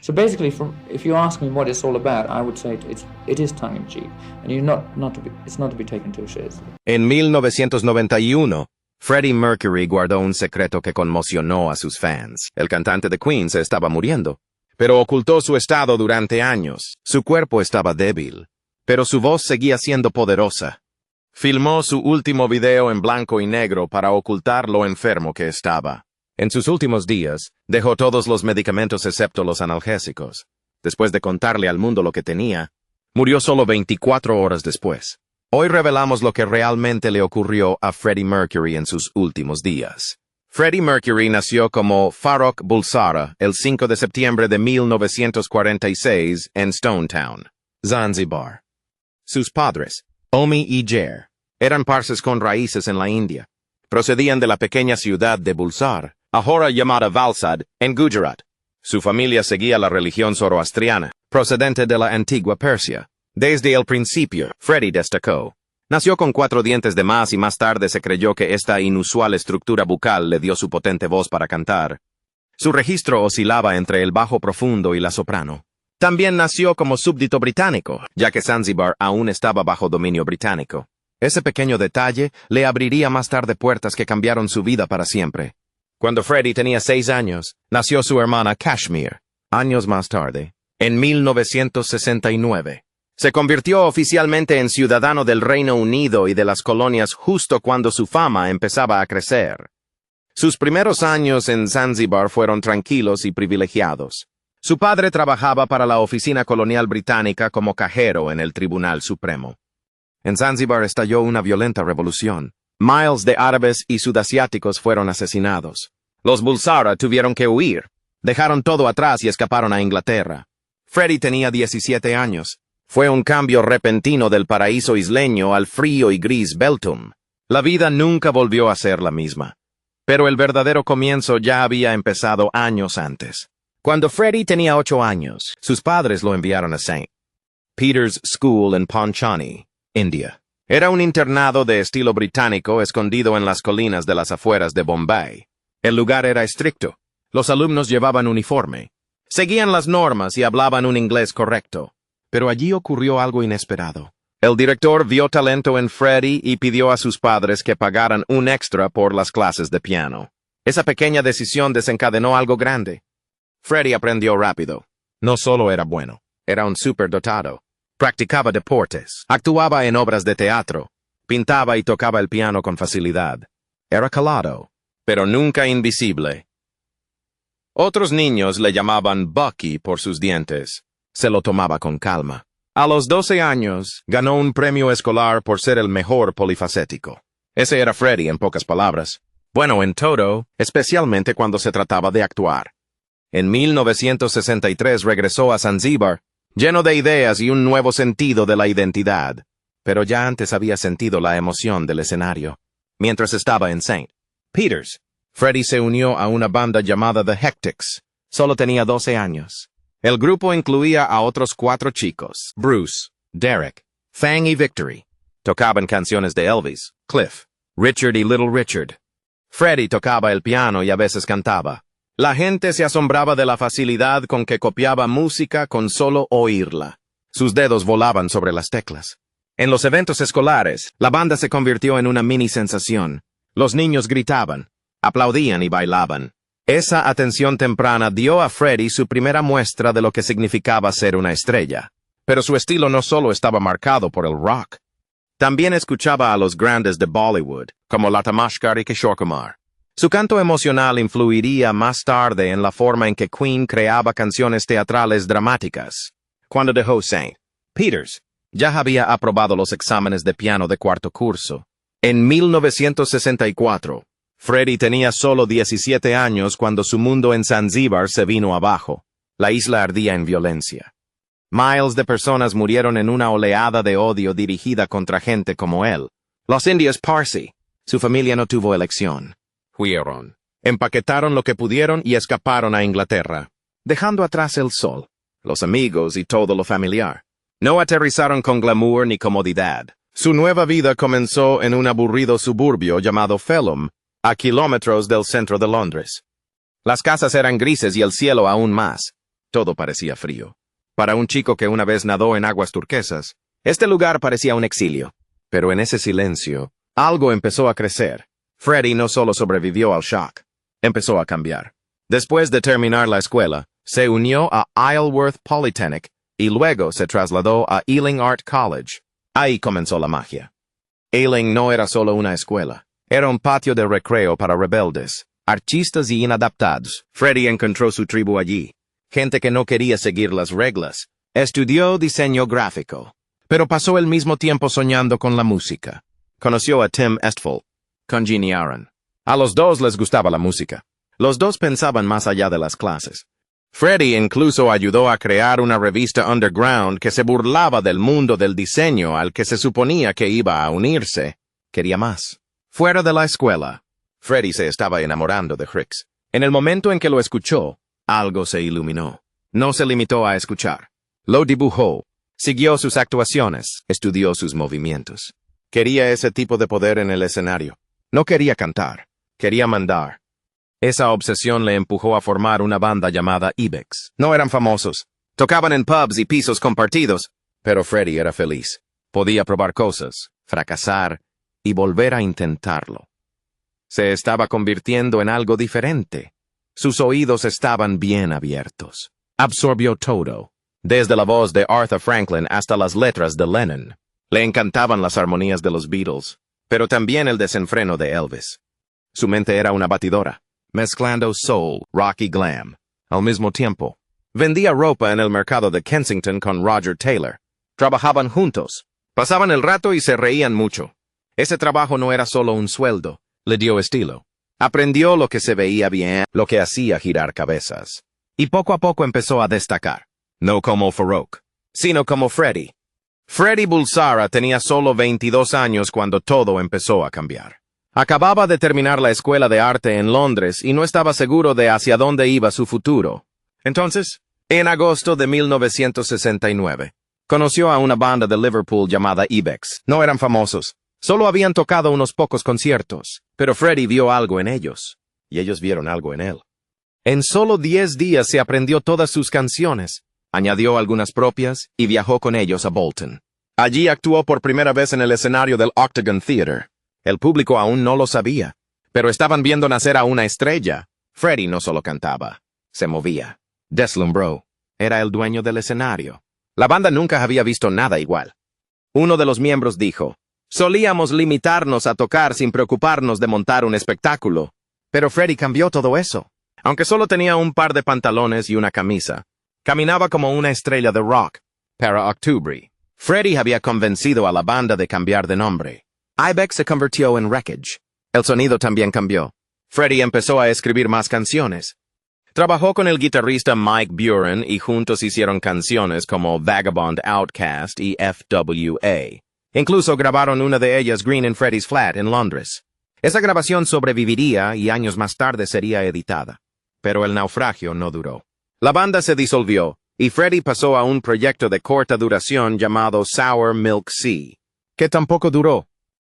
So basically, if you ask me what it's all about, I would say it is tongue in cheek, and it's not to be taken too seriously. En 1991, Freddie Mercury guardó un secreto que conmocionó a sus fans. El cantante de Queen se estaba muriendo, pero ocultó su estado durante años. Su cuerpo estaba débil, pero su voz seguía siendo poderosa. Filmó su último video en blanco y negro para ocultar lo enfermo que estaba. En sus últimos días, dejó todos los medicamentos excepto los analgésicos. Después de contarle al mundo lo que tenía, murió solo 24 horas después. Hoy revelamos lo que realmente le ocurrió a Freddie Mercury en sus últimos días. Freddie Mercury nació como Farrokh Bulsara el 5 de septiembre de 1946 en Stone Town, Zanzibar. Sus padres, Omi y Jer, eran parses con raíces en la India. Procedían de la pequeña ciudad de Bulsar, ahora llamada Valsad, en Gujarat. Su familia seguía la religión zoroastriana, procedente de la antigua Persia. Desde el principio, Freddie destacó. Nació con 4 dientes de más y más tarde se creyó que esta inusual estructura bucal le dio su potente voz para cantar. Su registro oscilaba entre el bajo profundo y la soprano. También nació como súbdito británico, ya que Zanzibar aún estaba bajo dominio británico. Ese pequeño detalle le abriría más tarde puertas que cambiaron su vida para siempre. Cuando Freddie tenía 6 años, nació su hermana Kashmir. Años más tarde, en 1969, se convirtió oficialmente en ciudadano del Reino Unido y de las colonias justo cuando su fama empezaba a crecer. Sus primeros años en Zanzibar fueron tranquilos y privilegiados. Su padre trabajaba para la oficina colonial británica como cajero en el Tribunal Supremo. En Zanzibar estalló una violenta revolución. Miles de árabes y sudasiáticos fueron asesinados. Los Bulsara tuvieron que huir. Dejaron todo atrás y escaparon a Inglaterra. Freddie tenía 17 años. Fue un cambio repentino del paraíso isleño al frío y gris Beltum. La vida nunca volvió a ser la misma. Pero el verdadero comienzo ya había empezado años antes. Cuando Freddie tenía 8 años, sus padres lo enviaron a St. Peter's School en Ponchani, India. Era un internado de estilo británico escondido en las colinas de las afueras de Bombay. El lugar era estricto. Los alumnos llevaban uniforme. Seguían las normas y hablaban un inglés correcto. Pero allí ocurrió algo inesperado. El director vio talento en Freddie y pidió a sus padres que pagaran un extra por las clases de piano. Esa pequeña decisión desencadenó algo grande. Freddie aprendió rápido. No solo era bueno, era un superdotado. Practicaba deportes, actuaba en obras de teatro, pintaba y tocaba el piano con facilidad. Era calado, pero nunca invisible. Otros niños le llamaban Bucky por sus dientes. Se lo tomaba con calma. A los 12 años, ganó un premio escolar por ser el mejor polifacético. Ese era Freddie en pocas palabras. Bueno en todo, especialmente cuando se trataba de actuar. En 1963 regresó a Zanzibar, lleno de ideas y un nuevo sentido de la identidad. Pero ya antes había sentido la emoción del escenario. Mientras estaba en St. Peter's, Freddie se unió a una banda llamada The Hectics. Solo tenía 12 años. El grupo incluía a otros 4 chicos, Bruce, Derek, Fang y Victory. Tocaban canciones de Elvis, Cliff, Richard y Little Richard. Freddie tocaba el piano y a veces cantaba. La gente se asombraba de la facilidad con que copiaba música con solo oírla. Sus dedos volaban sobre las teclas. En los eventos escolares, la banda se convirtió en una mini sensación. Los niños gritaban, aplaudían y bailaban. Esa atención temprana dio a Freddie su primera muestra de lo que significaba ser una estrella. Pero su estilo no solo estaba marcado por el rock. También escuchaba a los grandes de Bollywood, como Lata Mangeshkar y Kishore Kumar. Su canto emocional influiría más tarde en la forma en que Queen creaba canciones teatrales dramáticas. Cuando dejó St. Peter's, ya había aprobado los exámenes de piano de 4º curso. En 1964, Freddie tenía solo 17 años cuando su mundo en Zanzibar se vino abajo. La isla ardía en violencia. Miles de personas murieron en una oleada de odio dirigida contra gente como él. Los indios Parsi. Su familia no tuvo elección. Huyeron. Empaquetaron lo que pudieron y escaparon a Inglaterra, dejando atrás el sol, los amigos y todo lo familiar. No aterrizaron con glamour ni comodidad. Su nueva vida comenzó en un aburrido suburbio llamado Felham, a kilómetros del centro de Londres. Las casas eran grises y el cielo aún más. Todo parecía frío. Para un chico que una vez nadó en aguas turquesas, este lugar parecía un exilio. Pero en ese silencio, algo empezó a crecer. Freddie no solo sobrevivió al shock, empezó a cambiar. Después de terminar la escuela, se unió a Isleworth Polytechnic y luego se trasladó a Ealing Art College. Ahí comenzó la magia. Ealing no era solo una escuela, era un patio de recreo para rebeldes, artistas y inadaptados. Freddie encontró su tribu allí, gente que no quería seguir las reglas. Estudió diseño gráfico, pero pasó el mismo tiempo soñando con la música. Conoció a Tim Estful. Congeniaron. A los dos les gustaba la música. Los dos pensaban más allá de las clases. Freddie incluso ayudó a crear una revista underground que se burlaba del mundo del diseño al que se suponía que iba a unirse. Quería más. Fuera de la escuela, Freddie se estaba enamorando de Hicks. En el momento en que lo escuchó, algo se iluminó. No se limitó a escuchar. Lo dibujó. Siguió sus actuaciones. Estudió sus movimientos. Quería ese tipo de poder en el escenario. No quería cantar. Quería mandar. Esa obsesión le empujó a formar una banda llamada Ibex. No eran famosos. Tocaban en pubs y pisos compartidos. Pero Freddie era feliz. Podía probar cosas, fracasar y volver a intentarlo. Se estaba convirtiendo en algo diferente. Sus oídos estaban bien abiertos. Absorbió todo, desde la voz de Arthur Franklin hasta las letras de Lennon. Le encantaban las armonías de los Beatles, pero también el desenfreno de Elvis. Su mente era una batidora, mezclando soul, rock y glam, al mismo tiempo. Vendía ropa en el mercado de Kensington con Roger Taylor. Trabajaban juntos, pasaban el rato y se reían mucho. Ese trabajo no era solo un sueldo, le dio estilo. Aprendió lo que se veía bien, lo que hacía girar cabezas. Y poco a poco empezó a destacar. No como Farouk, sino como Freddie. Freddie Bulsara tenía solo 22 años cuando todo empezó a cambiar. Acababa de terminar la escuela de arte en Londres y no estaba seguro de hacia dónde iba su futuro. Entonces, en agosto de 1969, conoció a una banda de Liverpool llamada Ibex. No eran famosos. Solo habían tocado unos pocos conciertos, pero Freddie vio algo en ellos, y ellos vieron algo en él. En solo 10 días se aprendió todas sus canciones, añadió algunas propias y viajó con ellos a Bolton. Allí actuó por primera vez en el escenario del Octagon Theatre. El público aún no lo sabía, pero estaban viendo nacer a una estrella. Freddie no solo cantaba, se movía. Deslumbró. Era el dueño del escenario. La banda nunca había visto nada igual. Uno de los miembros dijo, solíamos limitarnos a tocar sin preocuparnos de montar un espectáculo. Pero Freddie cambió todo eso. Aunque solo tenía un par de pantalones y una camisa, caminaba como una estrella de rock. Para octubre, Freddie había convencido a la banda de cambiar de nombre. Ibex se convirtió en Wreckage. El sonido también cambió. Freddie empezó a escribir más canciones. Trabajó con el guitarrista Mike Buren y juntos hicieron canciones como Vagabond Outcast y FWA. Incluso grabaron una de ellas, Green in Freddie's Flat, en Londres. Esa grabación sobreviviría y años más tarde sería editada. Pero el naufragio no duró. La banda se disolvió y Freddie pasó a un proyecto de corta duración llamado Sour Milk Sea, que tampoco duró.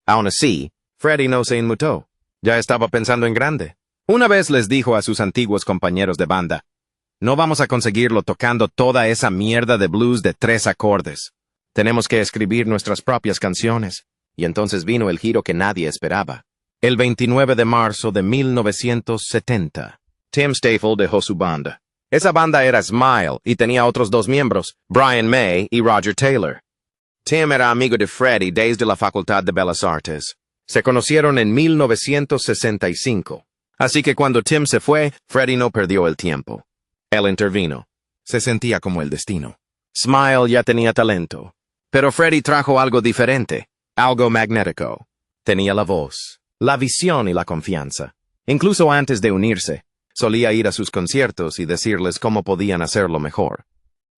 Aún así, Freddie no se inmutó. Ya estaba pensando en grande. Una vez les dijo a sus antiguos compañeros de banda, no vamos a conseguirlo tocando toda esa mierda de blues de 3 acordes. Tenemos que escribir nuestras propias canciones. Y entonces vino el giro que nadie esperaba. El 29 de marzo de 1970, Tim Staples dejó su banda. Esa banda era Smile y tenía otros 2 miembros, Brian May y Roger Taylor. Tim era amigo de Freddie desde la Facultad de Bellas Artes. Se conocieron en 1965. Así que cuando Tim se fue, Freddie no perdió el tiempo. Él intervino. Se sentía como el destino. Smile ya tenía talento. Pero Freddie trajo algo diferente, algo magnético. Tenía la voz, la visión y la confianza. Incluso antes de unirse, solía ir a sus conciertos y decirles cómo podían hacerlo mejor.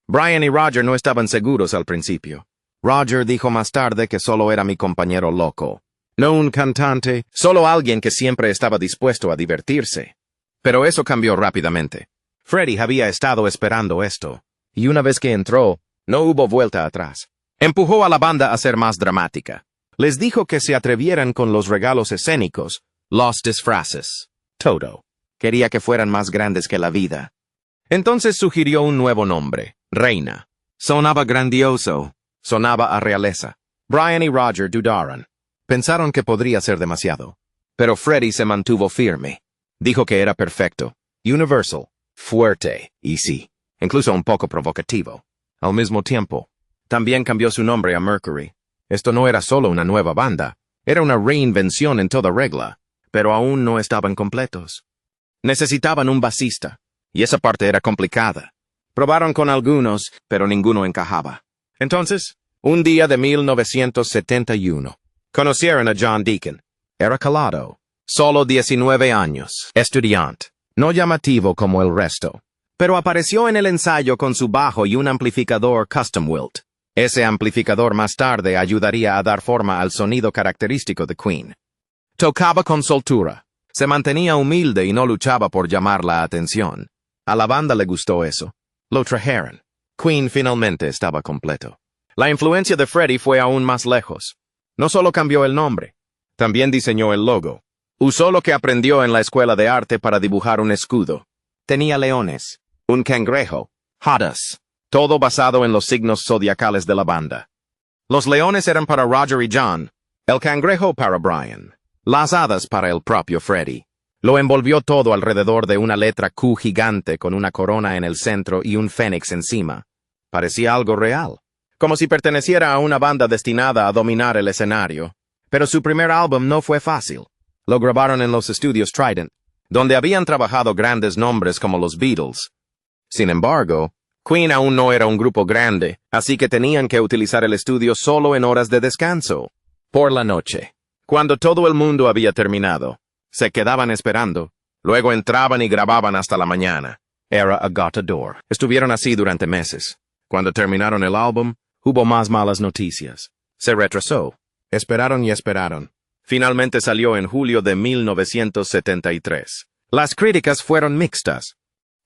Brian y Roger no estaban seguros al principio. Roger dijo más tarde que solo era mi compañero loco. No un cantante, solo alguien que siempre estaba dispuesto a divertirse. Pero eso cambió rápidamente. Freddie había estado esperando esto, y una vez que entró, no hubo vuelta atrás. Empujó a la banda a ser más dramática. Les dijo que se atrevieran con los regalos escénicos, los disfraces, todo. Quería que fueran más grandes que la vida. Entonces sugirió un nuevo nombre, Reina. Sonaba grandioso, sonaba a realeza. Brian y Roger dudaron. Pensaron que podría ser demasiado. Pero Freddie se mantuvo firme. Dijo que era perfecto, universal, fuerte, y sí, incluso un poco provocativo. Al mismo tiempo, también cambió su nombre a Mercury. Esto no era solo una nueva banda, era una reinvención en toda regla, pero aún no estaban completos. Necesitaban un basista, y esa parte era complicada. Probaron con algunos, pero ninguno encajaba. Entonces, un día de 1971, conocieron a John Deacon. Era calado, solo 19 años, estudiante, no llamativo como el resto. Pero apareció en el ensayo con su bajo y un amplificador custom-built. Ese amplificador más tarde ayudaría a dar forma al sonido característico de Queen. Tocaba con soltura, se mantenía humilde y no luchaba por llamar la atención. A la banda le gustó eso. Lo trajeron. Queen finalmente estaba completo. La influencia de Freddie fue aún más lejos. No solo cambió el nombre, también diseñó el logo. Usó lo que aprendió en la escuela de arte para dibujar un escudo. Tenía leones, un cangrejo, hadas, todo basado en los signos zodiacales de la banda. Los leones eran para Roger y John, el cangrejo para Brian, las hadas para el propio Freddie. Lo envolvió todo alrededor de una letra Q gigante con una corona en el centro y un fénix encima. Parecía algo real, como si perteneciera a una banda destinada a dominar el escenario. Pero su primer álbum no fue fácil. Lo grabaron en los estudios Trident, donde habían trabajado grandes nombres como los Beatles. Sin embargo, Queen aún no era un grupo grande, así que tenían que utilizar el estudio solo en horas de descanso. Por la noche, cuando todo el mundo había terminado, se quedaban esperando, luego entraban y grababan hasta la mañana. Era agotador. Estuvieron así durante meses. Cuando terminaron el álbum, hubo más malas noticias. Se retrasó. Esperaron y esperaron. Finalmente salió en julio de 1973. Las críticas fueron mixtas.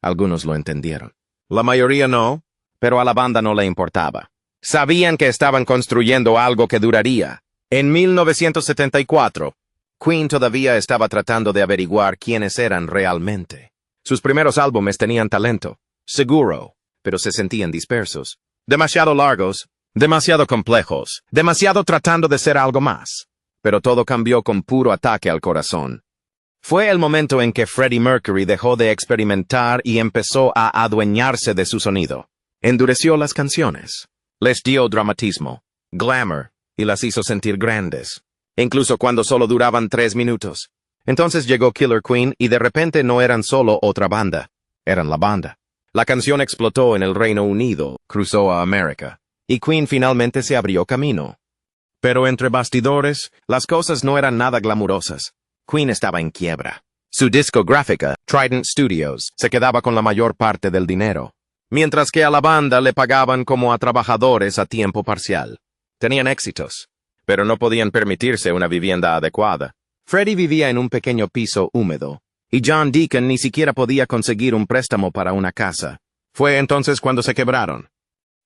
Algunos lo entendieron. La mayoría no, pero a la banda no le importaba. Sabían que estaban construyendo algo que duraría. En 1974, Queen todavía estaba tratando de averiguar quiénes eran realmente. Sus primeros álbumes tenían talento, seguro, pero se sentían dispersos. Demasiado largos, demasiado complejos, demasiado tratando de ser algo más. Pero todo cambió con puro ataque al corazón. Fue el momento en que Freddie Mercury dejó de experimentar y empezó a adueñarse de su sonido. Endureció las canciones, les dio dramatismo, glamour, y las hizo sentir grandes, incluso cuando solo duraban 3 minutos. Entonces llegó Killer Queen y de repente no eran solo otra banda, eran la banda. La canción explotó en el Reino Unido, cruzó a América, y Queen finalmente se abrió camino. Pero entre bastidores, las cosas no eran nada glamurosas. Queen estaba en quiebra. Su discográfica, Trident Studios, se quedaba con la mayor parte del dinero, mientras que a la banda le pagaban como a trabajadores a tiempo parcial. Tenían éxitos, pero no podían permitirse una vivienda adecuada. Freddie vivía en un pequeño piso húmedo, y John Deacon ni siquiera podía conseguir un préstamo para una casa. Fue entonces cuando se quebraron.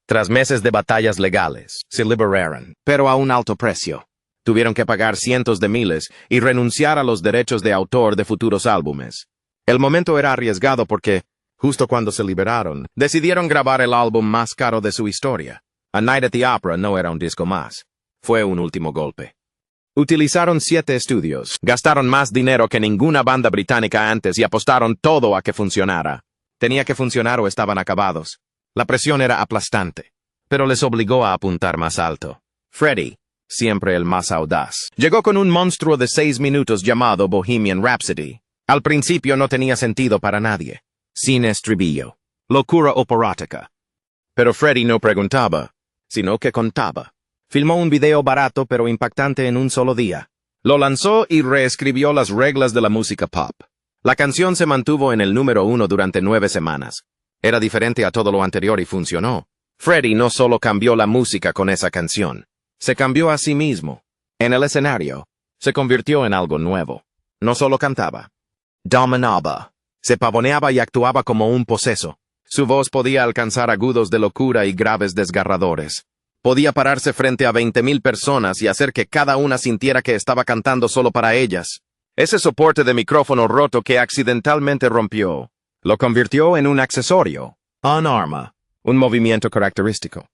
Tras meses de batallas legales, se liberaron, pero a un alto precio. Tuvieron que pagar cientos de miles y renunciar a los derechos de autor de futuros álbumes. El momento era arriesgado porque, justo cuando se liberaron, decidieron grabar el álbum más caro de su historia. A Night at the Opera no era un disco más. Fue un último golpe. Utilizaron 7 estudios, gastaron más dinero que ninguna banda británica antes y apostaron todo a que funcionara. Tenía que funcionar o estaban acabados. La presión era aplastante, pero les obligó a apuntar más alto. Freddie, siempre el más audaz, llegó con un monstruo de 6 minutos llamado Bohemian Rhapsody. Al principio no tenía sentido para nadie. Sin estribillo. Locura operática. Pero Freddie no preguntaba, sino que contaba. Filmó un video barato pero impactante en un solo día. Lo lanzó y reescribió las reglas de la música pop. La canción se mantuvo en el número 1 durante 9 semanas. Era diferente a todo lo anterior y funcionó. Freddie no solo cambió la música con esa canción, se cambió a sí mismo. En el escenario, se convirtió en algo nuevo. No solo cantaba, dominaba, se pavoneaba y actuaba como un poseso. Su voz podía alcanzar agudos de locura y graves desgarradores. Podía pararse frente a 20,000 personas y hacer que cada una sintiera que estaba cantando solo para ellas. Ese soporte de micrófono roto que accidentalmente rompió Lo convirtió en un accesorio, un arma, un movimiento característico.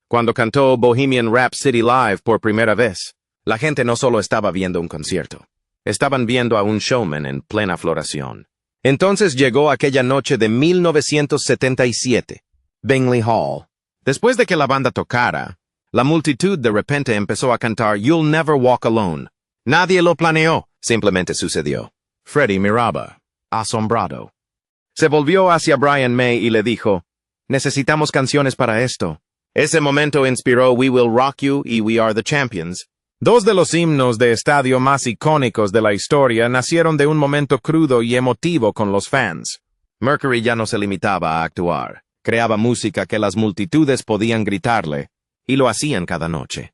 Cuando cantó Bohemian Rhapsody Live por primera vez, la gente no solo estaba viendo un concierto, estaban viendo a un showman en plena floración. Entonces llegó aquella noche de 1977, Bingley Hall. Después de que la banda tocara, la multitud de repente empezó a cantar You'll Never Walk Alone. Nadie lo planeó, simplemente sucedió. Freddie miraba, asombrado. Se volvió hacia Brian May y le dijo, necesitamos canciones para esto. Ese momento inspiró We Will Rock You y We Are the Champions. Dos de los himnos de estadio más icónicos de la historia nacieron de un momento crudo y emotivo con los fans. Mercury ya no se limitaba a actuar. Creaba música que las multitudes podían gritarle, y lo hacían cada noche.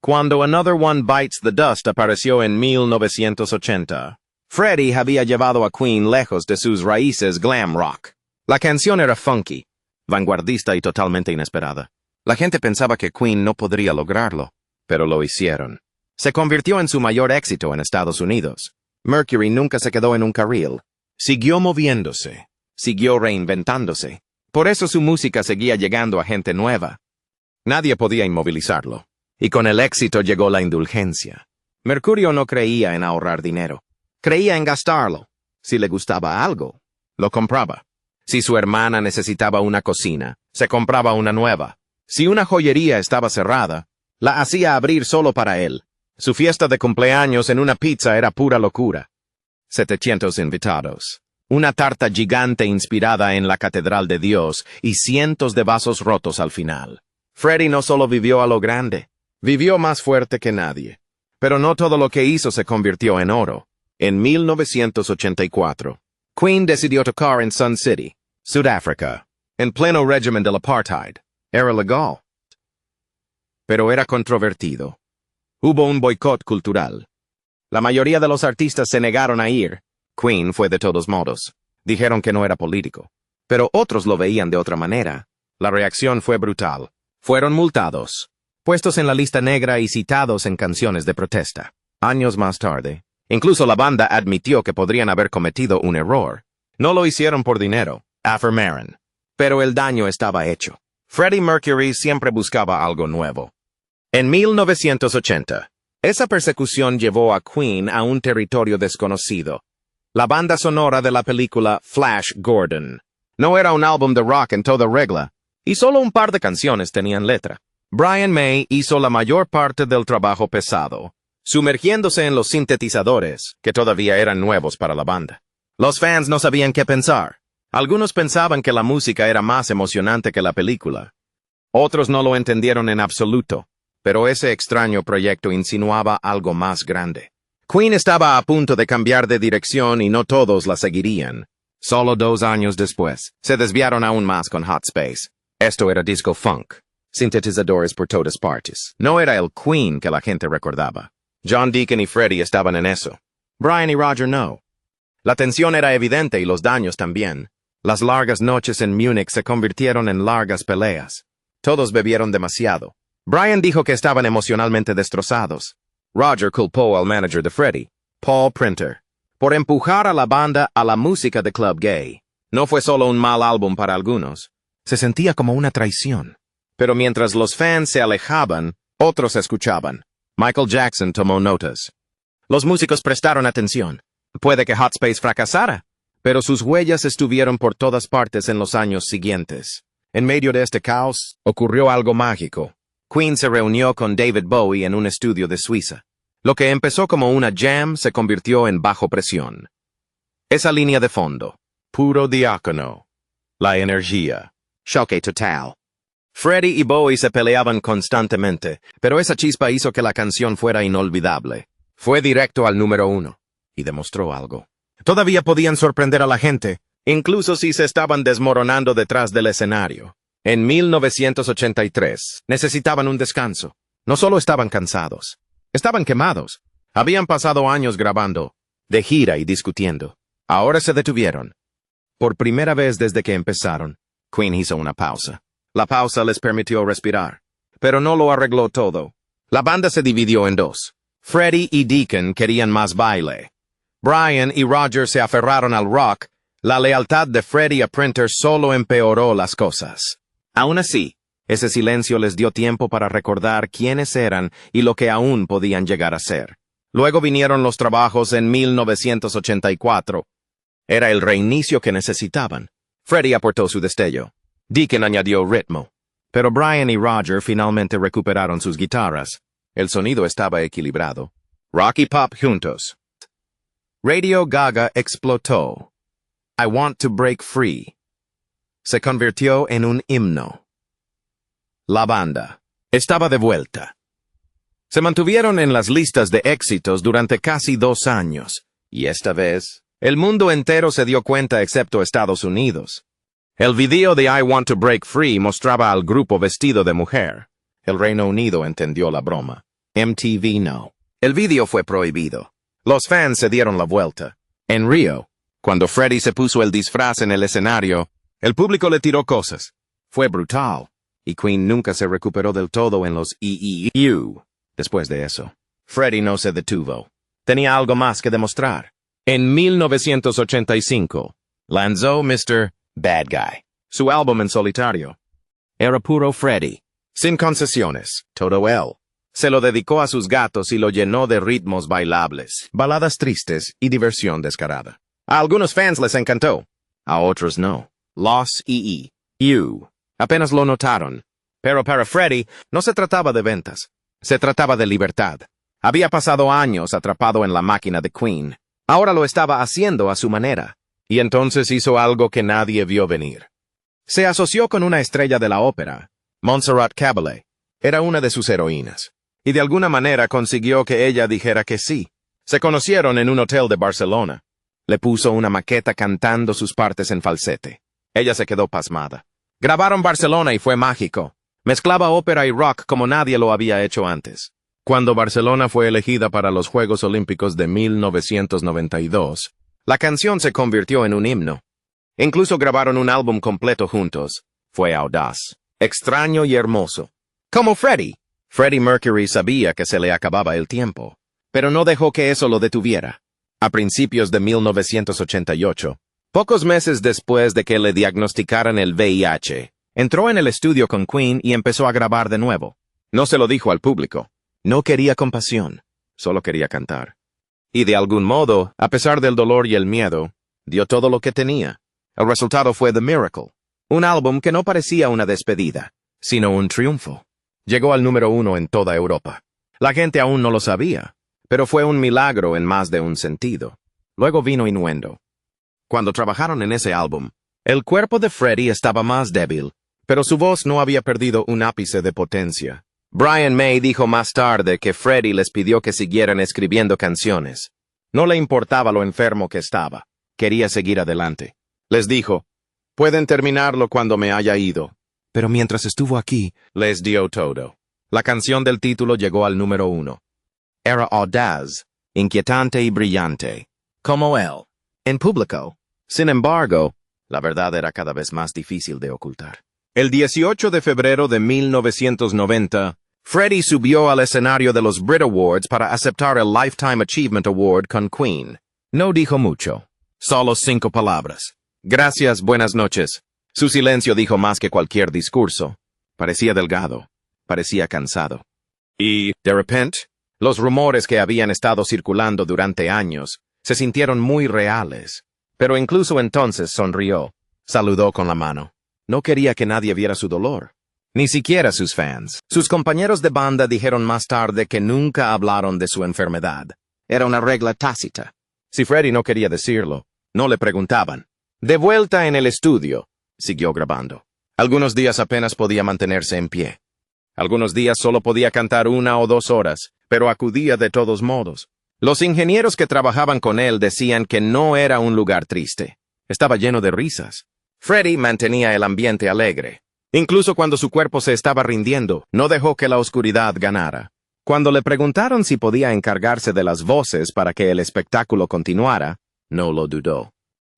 Cuando Another One Bites the Dust apareció en 1980, Freddie había llevado a Queen lejos de sus raíces glam rock. La canción era funky, vanguardista y totalmente inesperada. La gente pensaba que Queen no podría lograrlo, pero lo hicieron. Se convirtió en su mayor éxito en Estados Unidos. Mercury nunca se quedó en un carril. Siguió moviéndose, siguió reinventándose. Por eso su música seguía llegando a gente nueva. Nadie podía inmovilizarlo. Y con el éxito llegó la indulgencia. Mercurio no creía en ahorrar dinero. Creía en gastarlo. Si le gustaba algo, lo compraba. Si su hermana necesitaba una cocina, se compraba una nueva. Si una joyería estaba cerrada, la hacía abrir solo para él. Su fiesta de cumpleaños en una pizza era pura locura. 700 invitados. Una tarta gigante inspirada en la Catedral de Dios y cientos de vasos rotos al final. Freddie no solo vivió a lo grande, vivió más fuerte que nadie. Pero no todo lo que hizo se convirtió en oro. En 1984, Queen decidió tocar en Sun City, Sudáfrica, en pleno régimen del apartheid. Era legal. Pero era controvertido. Hubo un boicot cultural. La mayoría de los artistas se negaron a ir. Queen fue de todos modos. Dijeron que no era político. Pero otros lo veían de otra manera. La reacción fue brutal. Fueron multados, puestos en la lista negra y citados en canciones de protesta. Años más tarde, incluso la banda admitió que podrían haber cometido un error. No lo hicieron por dinero, afirmaron. Pero el daño estaba hecho. Freddie Mercury siempre buscaba algo nuevo. En 1980, esa persecución llevó a Queen a un territorio desconocido. La banda sonora de la película Flash Gordon. No era un álbum de rock en toda regla, y solo un par de canciones tenían letra. Brian May hizo la mayor parte del trabajo pesado, sumergiéndose en los sintetizadores, que todavía eran nuevos para la banda. Los fans no sabían qué pensar. Algunos pensaban que la música era más emocionante que la película. Otros no lo entendieron en absoluto, pero ese extraño proyecto insinuaba algo más grande. Queen estaba a punto de cambiar de dirección y no todos la seguirían. Solo 2 años después, se desviaron aún más con Hot Space. Esto era disco funk, sintetizadores por todas partes. No era el Queen que la gente recordaba. John Deacon y Freddie estaban en eso. Brian y Roger no. La tensión era evidente y los daños también. Las largas noches en Múnich se convirtieron en largas peleas. Todos bebieron demasiado. Brian dijo que estaban emocionalmente destrozados. Roger culpó al manager de Freddie, Paul Printer, por empujar a la banda a la música de club gay. No fue solo un mal álbum para algunos. Se sentía como una traición. Pero mientras los fans se alejaban, otros escuchaban. Michael Jackson tomó notas. Los músicos prestaron atención. Puede que Hot Space fracasara, pero sus huellas estuvieron por todas partes en los años siguientes. En medio de este caos, ocurrió algo mágico. Queen se reunió con David Bowie en un estudio de Suiza. Lo que empezó como una jam se convirtió en bajo presión. Esa línea de fondo, puro diácono. La energía. Choque total. Freddie y Bowie se peleaban constantemente, pero esa chispa hizo que la canción fuera inolvidable. Fue directo al número 1, y demostró algo. Todavía podían sorprender a la gente, incluso si se estaban desmoronando detrás del escenario. En 1983, necesitaban un descanso. No solo estaban cansados, estaban quemados. Habían pasado años grabando, de gira y discutiendo. Ahora se detuvieron. Por primera vez desde que empezaron, Queen hizo una pausa. La pausa les permitió respirar, pero no lo arregló todo. La banda se dividió en 2. Freddie y Deacon querían más baile. Brian y Roger se aferraron al rock, La lealtad de Freddie a Printer solo empeoró las cosas. Aún así, ese silencio les dio tiempo para recordar quiénes eran y lo que aún podían llegar a ser. Luego vinieron los trabajos en 1984. Era el reinicio que necesitaban. Freddie aportó su destello. Deacon añadió ritmo. Pero Brian y Roger finalmente recuperaron sus guitarras. El sonido estaba equilibrado. Rock y pop juntos. Radio Gaga explotó. I Want to Break Free se convirtió en un himno. La banda estaba de vuelta. Se mantuvieron en las listas de éxitos durante casi 2 años, y esta vez, el mundo entero se dio cuenta excepto Estados Unidos. El video de I Want to Break Free mostraba al grupo vestido de mujer. El Reino Unido entendió la broma. MTV no. El video fue prohibido. Los fans se dieron la vuelta. En Río, cuando Freddie se puso el disfraz en el escenario, el público le tiró cosas. Fue brutal. Y Queen nunca se recuperó del todo en los EEU. Después de eso, Freddie no se detuvo. Tenía algo más que demostrar. En 1985, lanzó Mr. Bad Guy, su álbum en solitario. Era puro Freddie, sin concesiones, todo él. Se lo dedicó a sus gatos y lo llenó de ritmos bailables, baladas tristes y diversión descarada. A algunos fans les encantó, a otros no. Los EEU apenas lo notaron. Pero para Freddie no se trataba de ventas. Se trataba de libertad. Había pasado años atrapado en la máquina de Queen. Ahora lo estaba haciendo a su manera. Y entonces hizo algo que nadie vio venir. Se asoció con una estrella de la ópera. Montserrat Caballé era una de sus heroínas. Y de alguna manera consiguió que ella dijera que sí. Se conocieron en un hotel de Barcelona. Le puso una maqueta cantando sus partes en falsete. Ella se quedó pasmada. Grabaron Barcelona y fue mágico. Mezclaba ópera y rock como nadie lo había hecho antes. Cuando Barcelona fue elegida para los Juegos Olímpicos de 1992, la canción se convirtió en un himno. Incluso grabaron un álbum completo juntos. Fue audaz, extraño y hermoso. Como Freddie. Freddie Mercury sabía que se le acababa el tiempo, pero no dejó que eso lo detuviera. A principios de 1988, pocos meses después de que le diagnosticaran el VIH, entró en el estudio con Queen y empezó a grabar de nuevo. No se lo dijo al público. No quería compasión, solo quería cantar. Y de algún modo, a pesar del dolor y el miedo, dio todo lo que tenía. El resultado fue The Miracle, un álbum que no parecía una despedida, sino un triunfo. Llegó al número 1 en toda Europa. La gente aún no lo sabía, pero fue un milagro en más de un sentido. Luego vino Innuendo. Cuando trabajaron en ese álbum, el cuerpo de Freddie estaba más débil, pero su voz no había perdido un ápice de potencia. Brian May dijo más tarde que Freddie les pidió que siguieran escribiendo canciones. No le importaba lo enfermo que estaba. Quería seguir adelante. Les dijo, pueden terminarlo cuando me haya ido. Pero mientras estuvo aquí, les dio todo. La canción del título llegó al número 1. Era audaz, inquietante y brillante. Como él. En público. Sin embargo, la verdad era cada vez más difícil de ocultar. El 18 de febrero de 1990, Freddie subió al escenario de los Brit Awards para aceptar el Lifetime Achievement Award con Queen. No dijo mucho. Solo 5 palabras. Gracias, buenas noches. Su silencio dijo más que cualquier discurso. Parecía delgado. Parecía cansado. Y, de repente, los rumores que habían estado circulando durante años se sintieron muy reales. Pero incluso entonces sonrió. Saludó con la mano. No quería que nadie viera su dolor. Ni siquiera sus fans. Sus compañeros de banda dijeron más tarde que nunca hablaron de su enfermedad. Era una regla tácita. Si Freddie no quería decirlo, no le preguntaban. De vuelta en el estudio, siguió grabando. Algunos días apenas podía mantenerse en pie. Algunos días solo podía cantar 1 o 2 horas, pero acudía de todos modos. Los ingenieros que trabajaban con él decían que no era un lugar triste. Estaba lleno de risas. Freddie mantenía el ambiente alegre. Incluso cuando su cuerpo se estaba rindiendo, no dejó que la oscuridad ganara. Cuando le preguntaron si podía encargarse de las voces para que el espectáculo continuara, no lo dudó.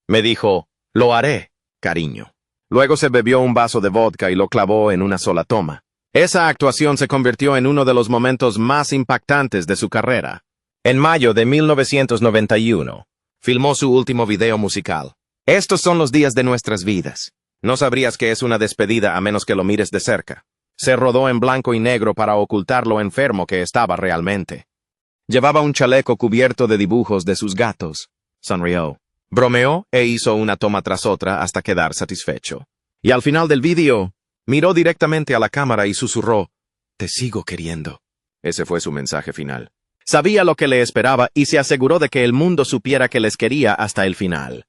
Me dijo, lo haré, cariño. Luego se bebió un vaso de vodka y lo clavó en una sola toma. Esa actuación se convirtió en uno de los momentos más impactantes de su carrera. En mayo de 1991, filmó su último video musical. Estos son los días de nuestras vidas. No sabrías que es una despedida a menos que lo mires de cerca. Se rodó en blanco y negro para ocultar lo enfermo que estaba realmente. Llevaba un chaleco cubierto de dibujos de sus gatos. Sonrió. Bromeó e hizo una toma tras otra hasta quedar satisfecho. Y al final del vídeo, miró directamente a la cámara y susurró, «Te sigo queriendo». Ese fue su mensaje final. Sabía lo que le esperaba y se aseguró de que el mundo supiera que les quería hasta el final.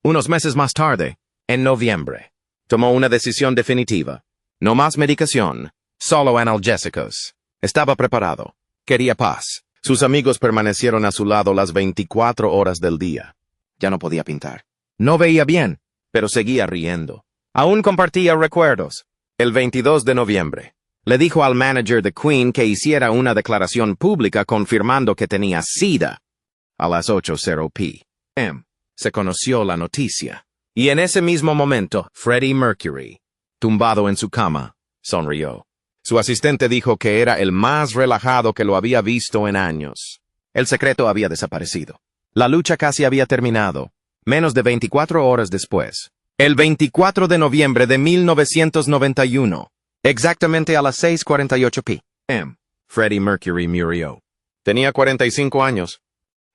Unos meses más tarde, en noviembre, tomó una decisión definitiva. No más medicación, solo analgésicos. Estaba preparado. Quería paz. Sus amigos permanecieron a su lado las 24 horas del día. Ya no podía pintar. No veía bien, pero seguía riendo. Aún compartía recuerdos. El 22 de noviembre, le dijo al manager de Queen que hiciera una declaración pública confirmando que tenía SIDA. A las 8:00 p.m. se conoció la noticia. Y en ese mismo momento, Freddie Mercury, tumbado en su cama, sonrió. Su asistente dijo que era el más relajado que lo había visto en años. El secreto había desaparecido. La lucha casi había terminado, menos de 24 horas después. El 24 de noviembre de 1991, exactamente a las 6:48 p.m., Freddie Mercury murió. Tenía 45 años.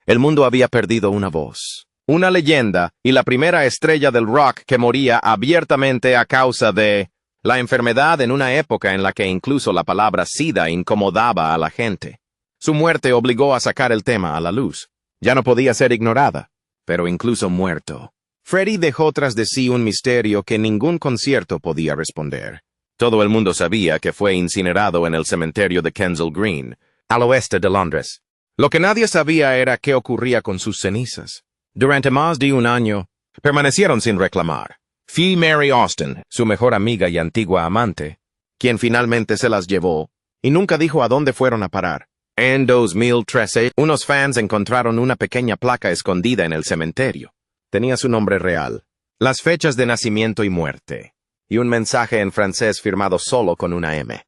El mundo había perdido una voz, una leyenda y la primera estrella del rock que moría abiertamente a causa de la enfermedad en una época en la que incluso la palabra SIDA incomodaba a la gente. Su muerte obligó a sacar el tema a la luz. Ya no podía ser ignorada, pero incluso muerto, Freddie dejó tras de sí un misterio que ningún concierto podía responder. Todo el mundo sabía que fue incinerado en el cementerio de Kensal Green, al oeste de Londres. Lo que nadie sabía era qué ocurría con sus cenizas. Durante más de un año, permanecieron sin reclamar. Fue Mary Austin, su mejor amiga y antigua amante, quien finalmente se las llevó, y nunca dijo a dónde fueron a parar. En 2013, unos fans encontraron una pequeña placa escondida en el cementerio. Tenía su nombre real, las fechas de nacimiento y muerte, y un mensaje en francés firmado solo con una M.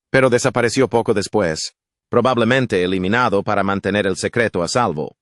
Pero desapareció poco después, probablemente eliminado para mantener el secreto a salvo.